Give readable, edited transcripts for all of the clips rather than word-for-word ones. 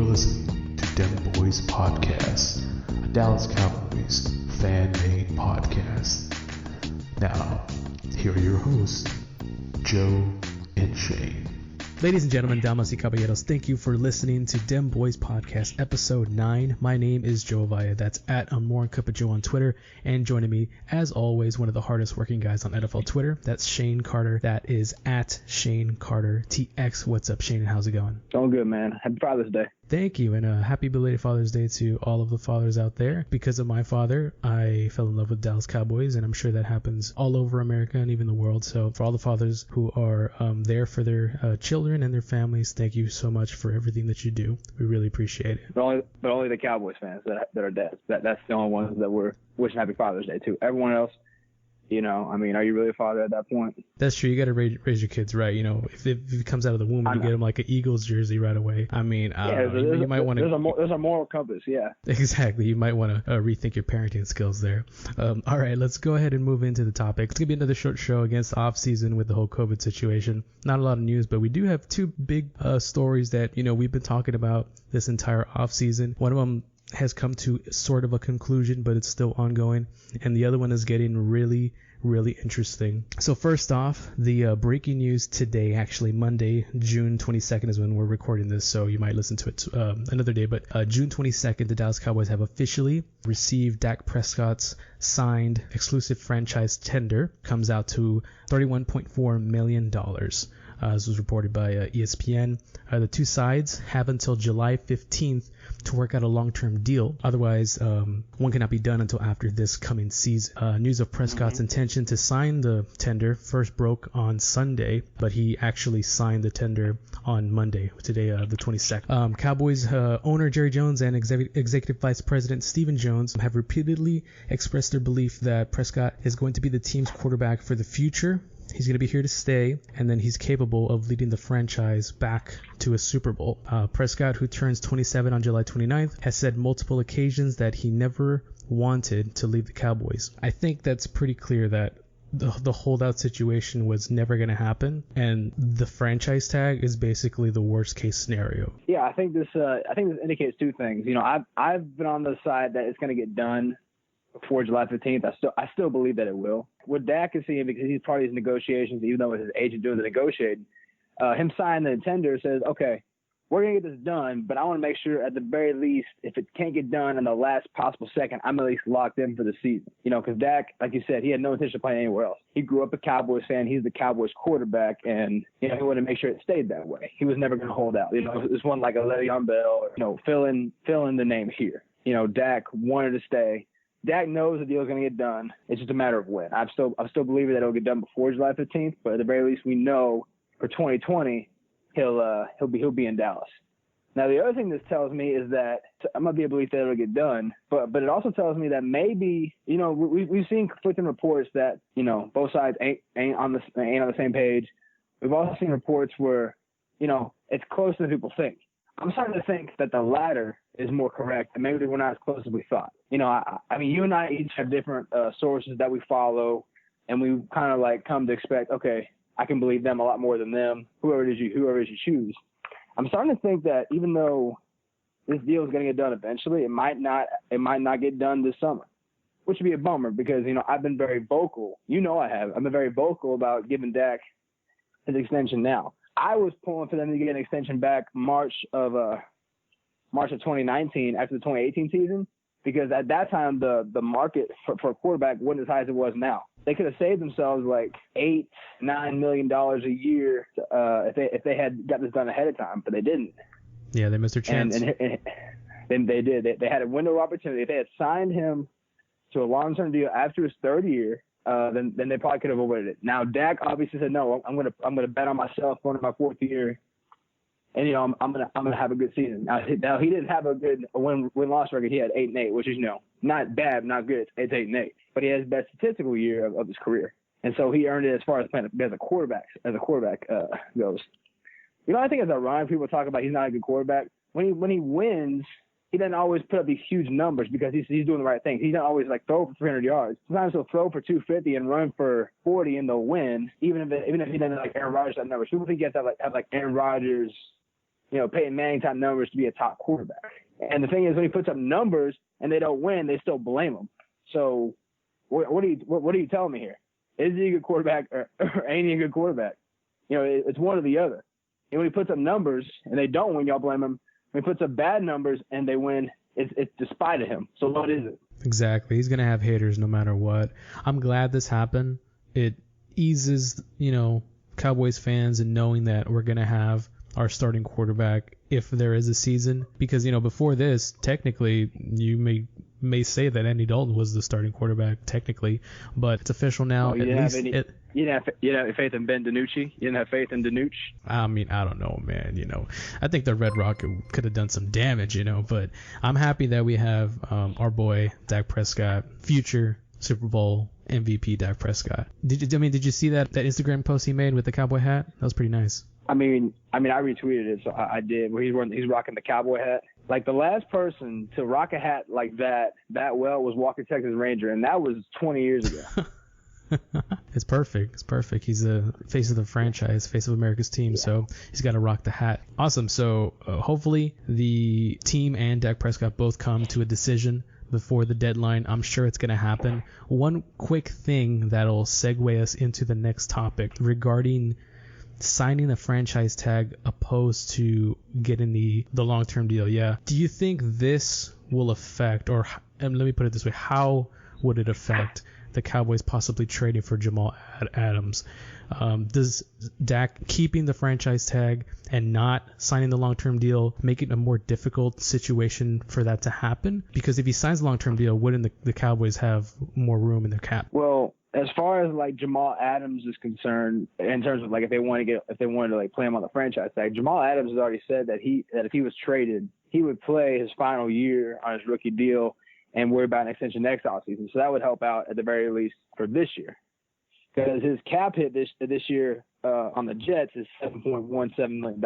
listening to Dem Boyz Podcast, a Dallas Cowboys fan-made podcast. Now, here are your hosts, Joe and Shane. Ladies and gentlemen, damas y caballeros, thank you for listening to Dem Boyz Podcast, episode 9. My name is Joe Vaya. That's at @MoreCupOfJoe on Twitter. And joining me, as always, one of the hardest working guys on NFL Twitter. That's Shane Carter. That is at Shane Carter TX. What's up, Shane? How's it going? Going good, man. Happy Father's Day. Thank you, and happy belated Father's Day to all of the fathers out there. Because of my father, I fell in love with Dallas Cowboys, and I'm sure that happens all over America and even the world. So for all the fathers who are there for their children and their families, thank you so much for everything that you do. We really appreciate it. But only the Cowboys fans that are dads. That's the only ones that we're wishing Happy Father's Day to. Everyone else, you know, I mean, are you really a father at that point? That's true. You got to raise your kids right. You know, if it comes out of the womb, you get them like an Eagles jersey right away. I mean, you might want to. There's a moral compass, yeah. Exactly. You might want to rethink your parenting skills there. All right, let's go ahead and move into the topic. It's gonna be another short show against the off season with the whole COVID situation. Not a lot of news, but we do have two big stories that we've been talking about this entire off season. One of them has come to sort of a conclusion, but it's still ongoing, and the other one is getting really interesting. So first off, the breaking news today, actually Monday, June 22nd is when we're recording this, so you might listen to it another day, but June 22nd, the Dallas Cowboys have officially received Dak Prescott's signed exclusive franchise tender. Comes out to $31.4 million. This was reported by ESPN. The two sides have until July 15th to work out a long-term deal. Otherwise, one cannot be done until after this coming season. News of Prescott's intention to sign the tender first broke on Sunday, but he actually signed the tender on Monday, today, the 22nd. Cowboys owner Jerry Jones and Executive Vice President Stephen Jones have repeatedly expressed their belief that Prescott is going to be the team's quarterback for the future. He's going to be here to stay, and then he's capable of leading the franchise back to a Super Bowl. Prescott, who turns 27 on July 29th, has said multiple occasions that he never wanted to leave the Cowboys. I think that's pretty clear that the holdout situation was never going to happen, and the franchise tag is basically the worst case scenario. Yeah, I think this indicates two things. You know, I've been on the side that it's going to get done before July 15th. I still believe that it will. What Dak is seeing, because he's part of these negotiations, even though it's his agent doing the negotiating, him signing the tender says, okay, we're going to get this done, but I want to make sure at the very least, if it can't get done in the last possible second, I'm at least locked in for the season. You know, because Dak, like you said, he had no intention of playing anywhere else. He grew up a Cowboys fan. He's the Cowboys quarterback, and, he wanted to make sure it stayed that way. He was never going to hold out. This one like a Le'Veon Bell, or, fill in the name here. Dak wanted to stay. Dak knows the deal is going to get done. It's just a matter of when. I'm still believing that it'll get done before July 15th, but at the very least, we know for 2020 he'll be in Dallas. Now, the other thing this tells me is that I'm gonna be a belief that it'll get done, but it also tells me that maybe we've seen conflicting reports that both sides ain't on the same page. We've also seen reports where it's closer than people think. I'm starting to think that the latter is more correct, and maybe we're not as close as we thought. I mean, you and I each have different sources that we follow, and we kind of like come to expect, okay, I can believe them a lot more than them, whoever it is you choose. I'm starting to think that even though this deal is going to get done eventually, it might not get done this summer, which would be a bummer because, I've been very vocal. I've been very vocal about giving Dak his extension now. I was pulling for them to get an extension back March of 2019 after the 2018 season, because at that time the market for a quarterback wasn't as high as it was now. They could have saved themselves like $8-9 million a year if they had got this done ahead of time, but they didn't. Yeah, they missed their chance. And then they did. They had a window of opportunity. If they had signed him to a long-term deal after his third year, then they probably could have avoided it. Now Dak obviously said no. I'm gonna bet on myself going to my fourth year, and I'm gonna have a good season. Now he didn't have a good win-loss record. He had 8-8, which is not bad, not good. It's 8-8, but he has the best statistical year of his career, and so he earned it as far as playing as a quarterback goes. I think it's ironic people talk about he's not a good quarterback. When he wins, he doesn't always put up these huge numbers because he's doing the right thing. He doesn't always throw for 300 yards. Sometimes he'll throw for 250 and run for 40 and they'll win, even if he doesn't like Aaron Rodgers that numbers. People think you have to have Aaron Rodgers Peyton Manning type numbers to be a top quarterback. And the thing is, when he puts up numbers and they don't win, they still blame him. So what are you telling me here? Is he a good quarterback or ain't he a good quarterback? It's one or the other. And when he puts up numbers and they don't win, y'all blame him. When he puts up bad numbers and they win, it's despite of him. So what is it? Exactly. He's going to have haters no matter what. I'm glad this happened. It eases, Cowboys fans in knowing that we're going to have our starting quarterback if there is a season. Because, before this, technically, you may say that Andy Dalton was the starting quarterback, technically. But it's official now. You didn't have faith in Ben DiNucci? You didn't have faith in DiNucci? I mean, I don't know, man. I think the Red Rocket could have done some damage, but I'm happy that we have our boy Dak Prescott, future Super Bowl MVP Dak Prescott. Did you see that Instagram post he made with the cowboy hat? That was pretty nice. I retweeted it, so I did. Where he's rocking the cowboy hat. Like, the last person to rock a hat like that well was Walker Texas Ranger, and that was 20 years ago. It's perfect. He's the face of the franchise, face of America's team, so he's got to rock the hat. Awesome. So hopefully the team and Dak Prescott both come to a decision before the deadline. I'm sure it's going to happen. One quick thing that'll segue us into the next topic regarding signing a franchise tag opposed to getting the long-term deal. Yeah. Do you think this will affect, and let me put it this way, how would it affect the Cowboys possibly trading for Jamal Adams? Does Dak keeping the franchise tag and not signing the long-term deal make it a more difficult situation for that to happen? Because if he signs the long-term deal, wouldn't the Cowboys have more room in their cap? Well, as far as like Jamal Adams is concerned, in terms of like if they wanted to like play him on the franchise tag, Jamal Adams has already said that if he was traded, he would play his final year on his rookie deal and worry about an extension next offseason. So that would help out at the very least for this year, because his cap hit this year on the Jets is $7.17 million,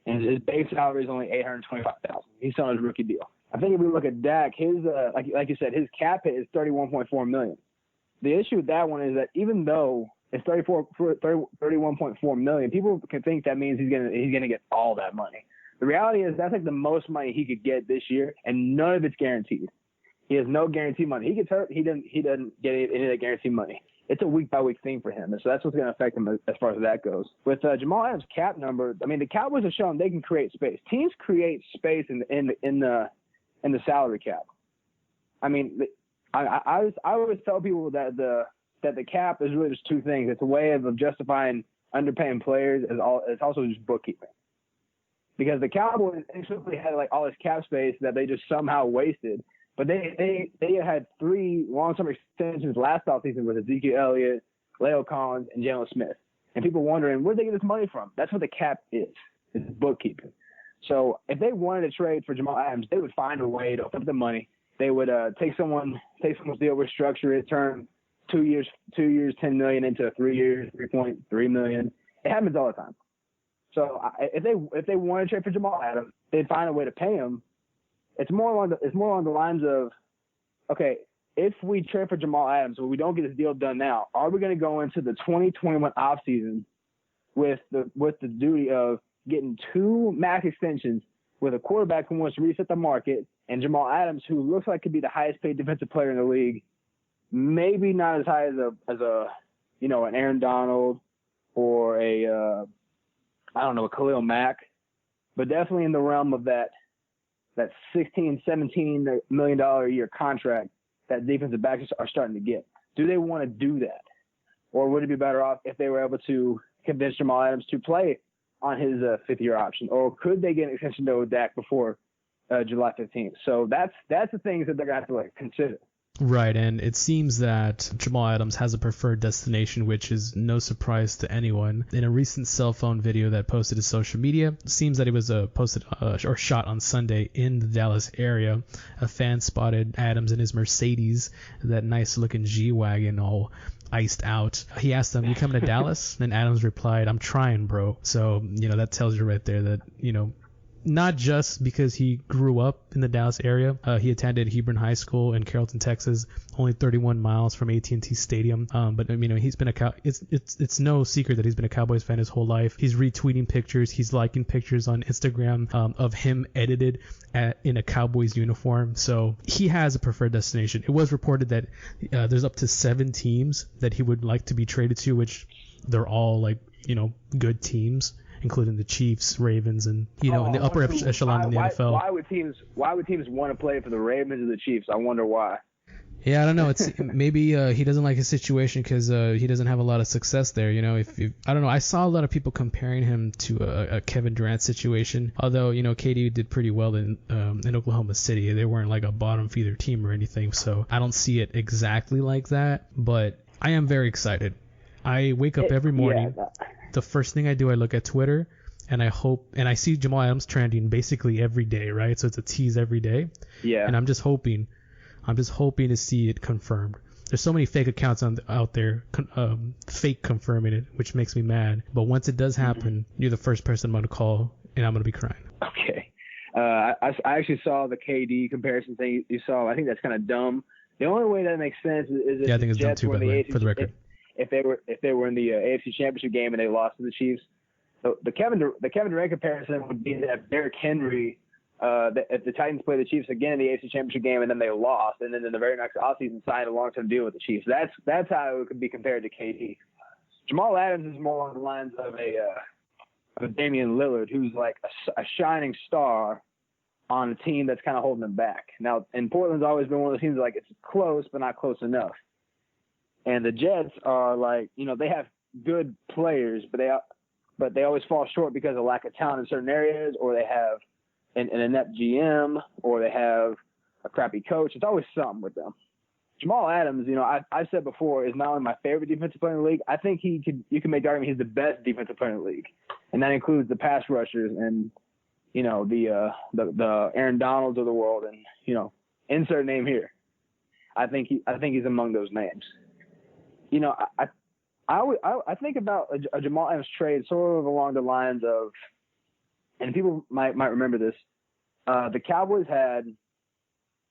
and his base salary is only $825,000. He's on his rookie deal. I think if we look at Dak, his like you said, his cap hit is $31.4 million. The issue with that one is that even though it's $31.4 million, people can think that means he's gonna get all that money. The reality is that's like the most money he could get this year, and none of it's guaranteed. He has no guaranteed money. He gets hurt, he doesn't get any of that guaranteed money. It's a week-by-week thing for him, and so that's what's going to affect him as far as that goes. With Jamal Adams' cap number, the Cowboys have shown they can create space. Teams create space in the salary cap. I always tell people that the cap is really just two things. It's a way of justifying underpaying players. It's also just bookkeeping. Because the Cowboys basically had like all this cap space that they just somehow wasted. But they had 3 long-term extensions last offseason with Ezekiel Elliott, Leo Collins, and Jalen Smith. And people wondering, where'd they get this money from? That's what the cap is. It's bookkeeping. So if they wanted to trade for Jamal Adams, they would find a way to flip the money. They would take someone's deal, restructure it, turn 2 years, $10 million into 3 years, $3.3 million. It happens all the time. So if they want to trade for Jamal Adams, they'd find a way to pay him. It's more along the lines of, okay, if we trade for Jamal Adams, but we don't get this deal done now, are we going to go into the 2021 offseason with the duty of getting 2 max extensions with a quarterback who wants to reset the market and Jamal Adams, who looks like could be the highest paid defensive player in the league, maybe not as high as an Aaron Donald or a Khalil Mack, but definitely in the realm of that $16, $17 million a year contract that defensive backs are starting to get. Do they want to do that? Or would it be better off if they were able to convince Jamal Adams to play on his 5th-year option? Or could they get an extension to Dak before July 15th? So that's the things that they're going to have to consider. Right, and it seems that Jamal Adams has a preferred destination, which is no surprise to anyone. In a recent cell phone video that posted to social media, it seems that it was posted or shot on Sunday in the Dallas area. A fan spotted Adams in his Mercedes, that nice-looking G-Wagon, all iced out. He asked him, "You coming to Dallas?" And Adams replied, "I'm trying, bro." So, that tells you right there that, not just because he grew up in the Dallas area. He attended Hebron High School in Carrollton, Texas, only 31 miles from AT&T Stadium. But he's been it's no secret that he's been a Cowboys fan his whole life. He's retweeting pictures, he's liking pictures on Instagram of him edited in a Cowboys uniform. So he has a preferred destination. It was reported that there's up to 7 teams that he would like to be traded to, which they're all like, good teams, including the Chiefs, Ravens, and in the upper echelon in the NFL. Why would teams want to play for the Ravens or the Chiefs? I wonder why. Yeah, I don't know. It's maybe he doesn't like his situation because he doesn't have a lot of success there. If I don't know. I saw a lot of people comparing him to a Kevin Durant situation. Although KD did pretty well in Oklahoma City. They weren't like a bottom feeder team or anything. So I don't see it exactly like that. But I am very excited. I wake up every morning. Yeah. The first thing I do, I look at Twitter, and I see Jamal Adams trending basically every day, right? So it's a tease every day. Yeah. And I'm just hoping to see it confirmed. There's so many fake accounts out there, fake confirming it, which makes me mad. But once it does happen, you're the first person I'm going to call, and I'm going to be crying. Okay. I actually saw the KD comparison thing you saw. I think that's kind of dumb. The only way that makes sense is if I think it's dumb too, by the way, for the record. If they were in the AFC Championship game and they lost to the Chiefs, so the Kevin Durant comparison would be that Derrick Henry, if the Titans play the Chiefs again in the AFC Championship game and then they lost, and then in the very next offseason signed a long-term deal with the Chiefs. That's how it could be compared to KD. Jamal Adams is more on the lines of a Damian Lillard, who's like a shining star on a team that's kind of holding them back. Now, and Portland's always been one of those teams like it's close but not close enough. And the Jets are like, they have good players, but they always fall short because of lack of talent in certain areas, or they have an inept GM, or they have a crappy coach. It's always something with them. Jamal Adams, I've said before, is not only my favorite defensive player in the league. I think you can make the argument he's the best defensive player in the league, and that includes the pass rushers and the Aaron Donalds of the world, and insert name here. I think he's among those names. I think about a Jamal Adams trade sort of along the lines of, and people might remember this. The Cowboys had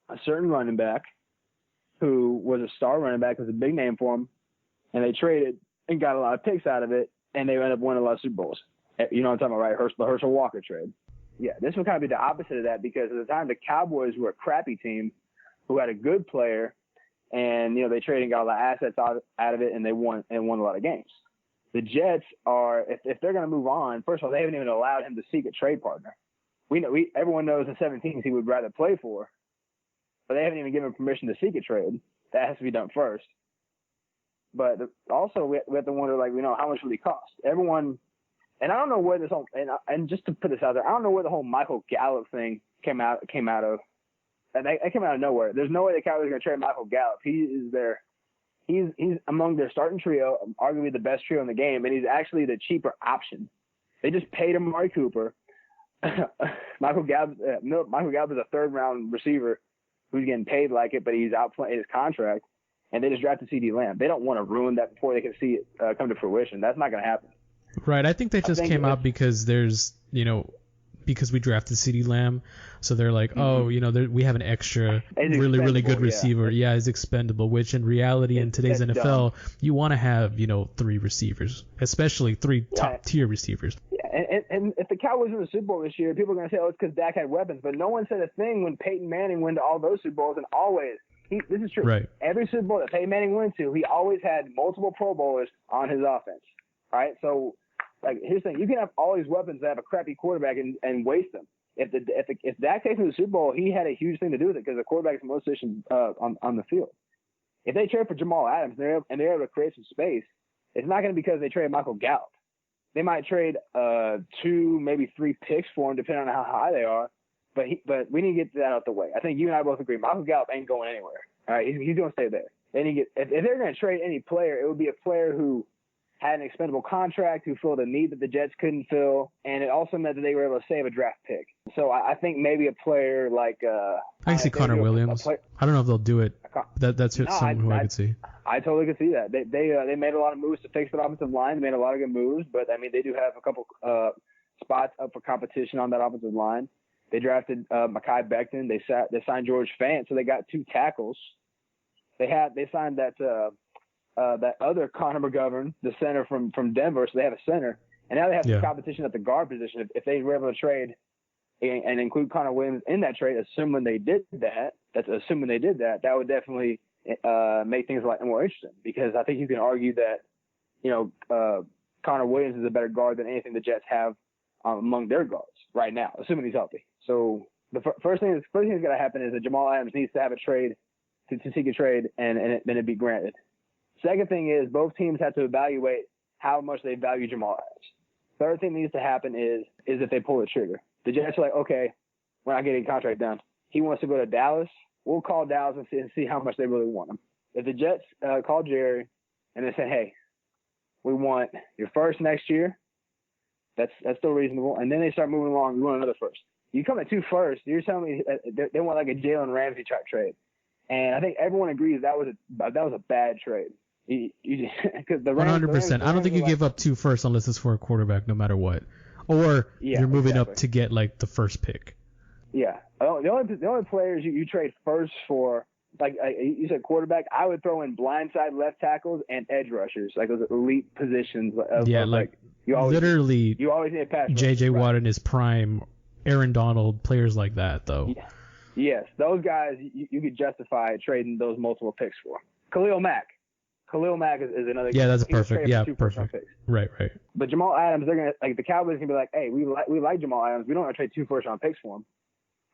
a certain running back who was a star running back, was a big name for them, and they traded and got a lot of picks out of it, and they ended up winning a lot of Super Bowls. You know what I'm talking about, right? The Herschel Walker trade. Yeah, this would kind of be the opposite of that, because at the time the Cowboys were a crappy team who had a good player, and they traded and got a lot of assets out of it, and they won a lot of games. The Jets are, if they're going to move on, first of all, they haven't even allowed him to seek a trade partner. Everyone knows the 7 teams he would rather play for, but they haven't even given him permission to seek a trade. That has to be done first. But also we have to wonder, how much will he cost? Everyone, and I don't know where this whole, and just to put this out there, I don't know where the whole Michael Gallup thing came out of. And that came out of nowhere. There's no way the Cowboys are going to trade Michael Gallup. He's among their starting trio, arguably the best trio in the game, and he's actually the cheaper option. They just paid Amari Cooper. Michael Gallup is a third-round receiver who's getting paid like it, but he's outplaying his contract, and they just drafted CeeDee Lamb. They don't want to ruin that before they can see it come to fruition. That's not going to happen. Right. I think they just came out because there's, because we drafted CeeDee Lamb, so they're like, we have an extra really, really good receiver. Yeah, he's expendable, which in reality in today's NFL, you want to have, 3 receivers, especially 3 top-tier receivers. Yeah, and if the Cowboys win the Super Bowl this year, people are going to say, it's because Dak had weapons, but no one said a thing when Peyton Manning went to all those Super Bowls, and always, this is true. Right. Every Super Bowl that Peyton Manning went to, he always had multiple Pro Bowlers on his offense, right? So, here's the thing: you can have all these weapons that have a crappy quarterback and waste them. If Dak takes him to the Super Bowl, he had a huge thing to do with it because the quarterback is the most efficient on the field. If they trade for Jamal Adams and they're able to create some space, it's not going to be because they traded Michael Gallup. They might trade 2, maybe 3 picks for him, depending on how high they are. But we need to get that out the way. I think you and I both agree Michael Gallup ain't going anywhere. All right, he's going to stay there. If they're going to trade any player, it would be a player who had an expendable contract, who filled a need that the Jets couldn't fill, and it also meant that they were able to save a draft pick. So I think maybe a player like I can see Connor Williams. I don't know if they'll do it. That's someone who I could see. I totally could see that. They made a lot of moves to fix the offensive line. They made a lot of good moves, but they do have a couple spots up for competition on that offensive line. They drafted Mekhi Becton. They signed George Fant, so they got 2 tackles. They signed that other Connor McGovern, the center from Denver, so they have a center. And now they have some competition at the guard position. If they were able to trade and include Connor Williams in that trade, assuming they did that, that would definitely make things a lot more interesting, because I think you can argue that, Connor Williams is a better guard than anything the Jets have among their guards right now, assuming he's healthy. So the first thing that's going to happen is that Jamal Adams needs to have a trade to seek a trade, and then it be granted. Second thing is both teams have to evaluate how much they value Jamal Adams. Third thing that needs to happen is if they pull the trigger. The Jets are like, okay, we're not getting a contract done. He wants to go to Dallas. We'll call Dallas and see how much they really want him. If the Jets call Jerry and they say, hey, we want your first next year, that's still reasonable. And then they start moving along. We want another first. You come at 2 firsts. You're telling me they want like a Jalen Ramsey type trade. And I think everyone agrees that was a bad trade. Because the 100%. I don't think you give up 2 firsts unless it's for a quarterback, no matter what. Or you're moving up to get like the first pick. Yeah. The only players you trade first for, like you said, quarterback, I would throw in blindside left tackles and edge rushers, like those elite positions. You always need a pass J.J. Watt in his prime, Aaron Donald, players like that, though. Yeah. Yes, those guys you could justify trading those multiple picks for. Khalil Mack is another. Yeah, that's perfect. Yeah, perfect. Right. But Jamal Adams, they're gonna the Cowboys can be like, hey, we like Jamal Adams. We don't want to trade 2 first-round picks for him.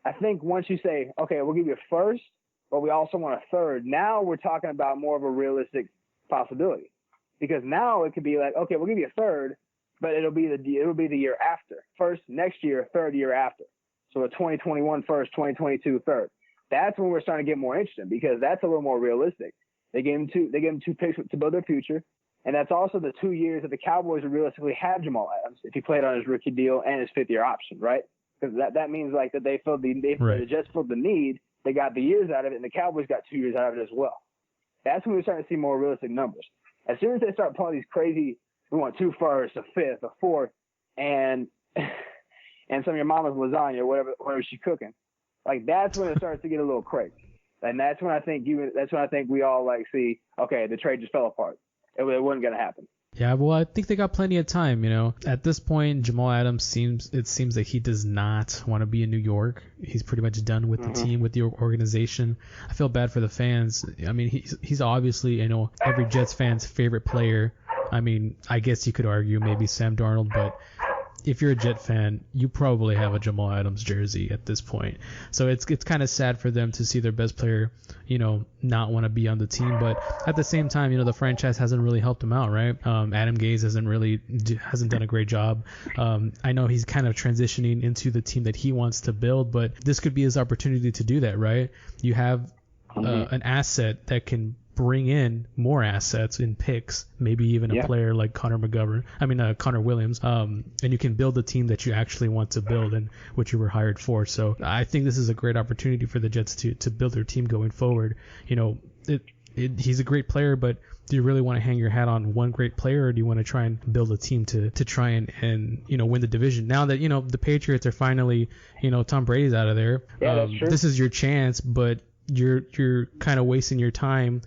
I think once you say, okay, we'll give you a first, but we also want a third. Now we're talking about more of a realistic possibility, because now it could be like, okay, we'll give you a third, but it'll be the year after. First next year, third year after. So a 2021 first, 2022 third. That's when we're starting to get more interesting, because that's a little more realistic. They gave him 2 picks to build their future, and that's also the 2 years that the Cowboys would realistically have Jamal Adams if he played on his rookie deal and his 5th-year option, right? Because that means like that they filled the Jets filled the need. They got the years out of it, and the Cowboys got 2 years out of it as well. That's when we're starting to see more realistic numbers. As soon as they start pulling these crazy, we want 2 firsts, a 5th, a 4th, and some of your mama's lasagna, whatever she's cooking, like that's when it starts to get a little crazy. And that's when I think we all like see, okay, the trade just fell apart. It wasn't going to happen. Yeah, well, I think they got plenty of time, At this point, Jamal Adams seems that he does not want to be in New York. He's pretty much done with the team, with the organization. I feel bad for the fans. I mean, he's obviously, every Jets fan's favorite player. I mean, I guess you could argue maybe Sam Darnold, but if you're a Jet fan, you probably have a Jamal Adams jersey at this point. So it's kind of sad for them to see their best player, not want to be on the team. But at the same time, the franchise hasn't really helped him out, right? Adam Gase hasn't done a great job. I know he's kind of transitioning into the team that he wants to build, but this could be his opportunity to do that, right? You have an asset that can bring in more assets in picks, maybe even a player like Connor Williams, and you can build a team that you actually want to build and what you were hired for. So I think this is a great opportunity for the Jets to build their team going forward. He's a great player, but do you really want to hang your hat on one great player, or do you want to try and build a team to try and win the division? Now that the Patriots are finally, Tom Brady's out of there, that's true. This is your chance, but you're kind of wasting your time,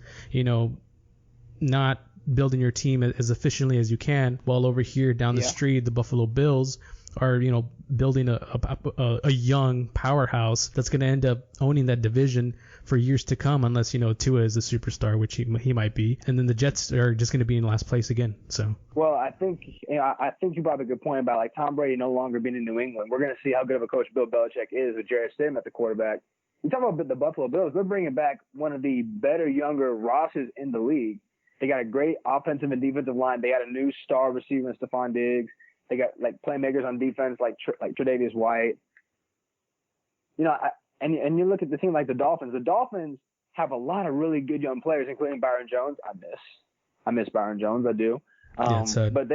not building your team as efficiently as you can, while over here down the street, the Buffalo Bills are, building a young powerhouse that's going to end up owning that division for years to come, unless, Tua is a superstar, which he might be. And then the Jets are just going to be in last place again. So. Well, I think you brought up a good point about like Tom Brady no longer being in New England. We're going to see how good of a coach Bill Belichick is with Jarrett Stidham at the quarterback. You talk about the Buffalo Bills, they're bringing back one of the better younger rosters in the league. They got a great offensive and defensive line. They got a new star receiver in Stephon Diggs. They got like playmakers on defense like Tre'Davious White. And you look at the team like the Dolphins. The Dolphins have a lot of really good young players, including Byron Jones. I miss Byron Jones. I do. But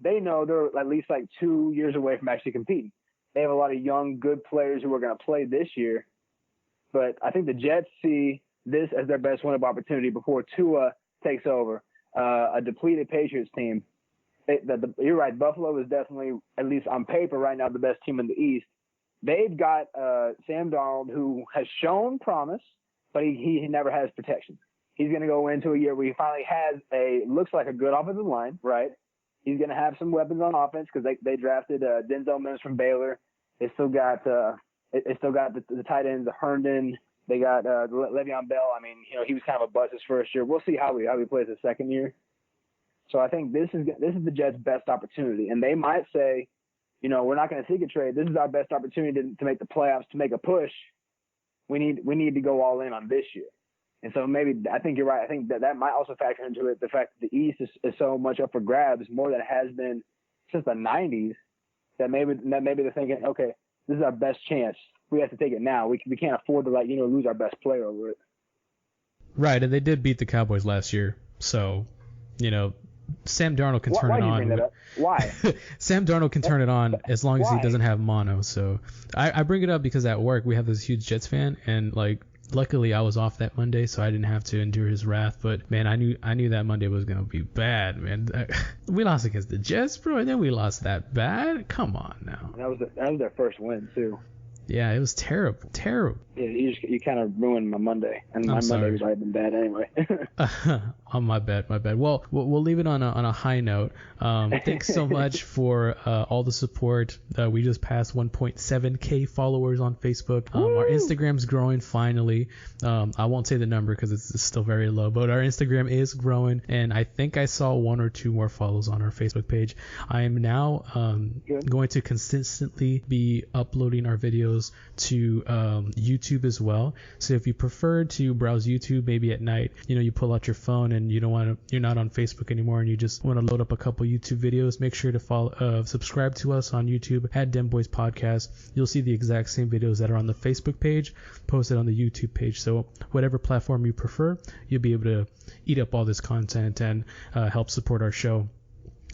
they know they're at least like 2 years away from actually competing. They have a lot of young, good players who are going to play this year. But I think the Jets see this as their best win-up opportunity before Tua takes over. A depleted Patriots team you're right. Buffalo is definitely, at least on paper right now, the best team in the East. They've got Sam Darnold, who has shown promise, but he never has protection. He's going to go into a year where he finally has looks like a good offensive line, right? He's going to have some weapons on offense because they drafted Denzel Mims from Baylor. They still got the tight ends, Herndon. They got Le'Veon Bell. I mean, he was kind of a bust his first year. We'll see how he plays his second year. So I think this is the Jets' best opportunity, and they might say, we're not going to seek a trade. This is our best opportunity to make the playoffs, to make a push. We need to go all in on this year. And so maybe I think you're right. I think that might also factor into it the fact that the East is so much up for grabs, more than it has been since the 90s, that maybe they're thinking, okay, this is our best chance. We have to take it now. We can't afford to lose our best player over it. Right, and they did beat the Cowboys last year, so Sam Darnold can turn it on. Why do you bring that up? Why? Sam Darnold can turn it on as long as he doesn't have mono. So I bring it up because at work we have this huge Jets fan, and luckily I was off that Monday, so I didn't have to endure his wrath. But man, I knew that Monday was gonna be bad, man. We lost against the Jets, bro, and then we lost that bad. Come on now. That was their first win too. Yeah, it was terrible. Yeah, you kind of ruined my Monday, and my Monday was already been bad anyway. Oh, my bad. Well, we'll leave it on a high note. Thanks so much for all the support. We just passed 1.7K followers on Facebook. Our Instagram's growing finally. I won't say the number because it's still very low, but our Instagram is growing, and I think I saw 1 or 2 more follows on our Facebook page. I am now going to consistently be uploading our videos to YouTube as well. So if you prefer to browse YouTube maybe at night, you pull out your phone and you're not on Facebook anymore and you just want to load up a couple YouTube videos, make sure to subscribe to us on YouTube at Dem Boyz Podcast. You'll see the exact same videos that are on the Facebook page posted on the YouTube page. So whatever platform you prefer, you'll be able to eat up all this content and help support our show.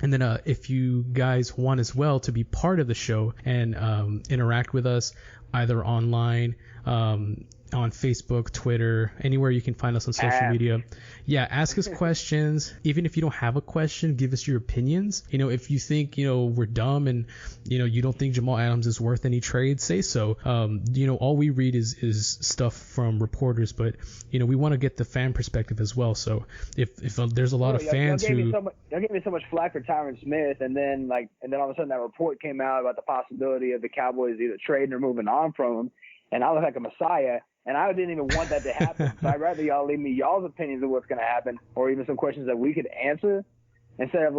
And then if you guys want as well to be part of the show and interact with us either online, on Facebook, Twitter, anywhere you can find us on social media. Yeah, ask us questions. Even if you don't have a question, give us your opinions. If you think, we're dumb and, you don't think Jamal Adams is worth any trade, say so. All we read is stuff from reporters, but, we want to get the fan perspective as well. So if there's a lot of fans y'all gave me so much flack for Tyron Smith, and then all of a sudden that report came out about the possibility of the Cowboys either trading or moving on from him, and I look like a messiah. And I didn't even want that to happen. So I'd rather y'all leave me y'all's opinions of what's going to happen, or even some questions that we could answer, instead of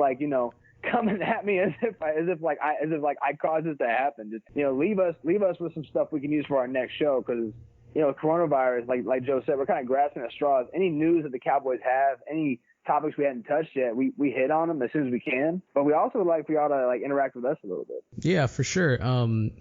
coming at me as if I caused this to happen. Just leave us with some stuff we can use for our next show, because coronavirus, like Joe said, we're kind of grasping at straws. Any news that the Cowboys have, any topics we hadn't touched yet, we hit on them as soon as we can. But we also would like for y'all to interact with us a little bit. Yeah, for sure.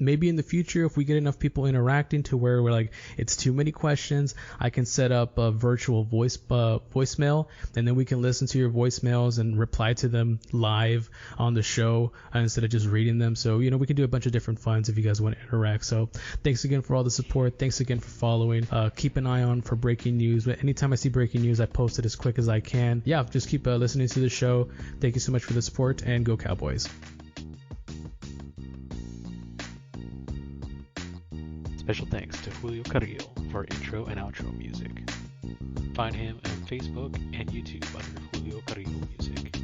Maybe in the future, if we get enough people interacting to where we're it's too many questions, I can set up a virtual voicemail, and then we can listen to your voicemails and reply to them live on the show instead of just reading them. So we can do a bunch of different funs if you guys want to interact. So thanks again for all the support. Thanks again for following. Keep an eye on for breaking news. But anytime I see breaking news, I post it as quick as I can. Yeah, just keep listening to the show. Thank you so much for the support, and go Cowboys. Special thanks to Julio Carrillo for intro and outro music. Find him on Facebook and YouTube under Julio Carrillo Music.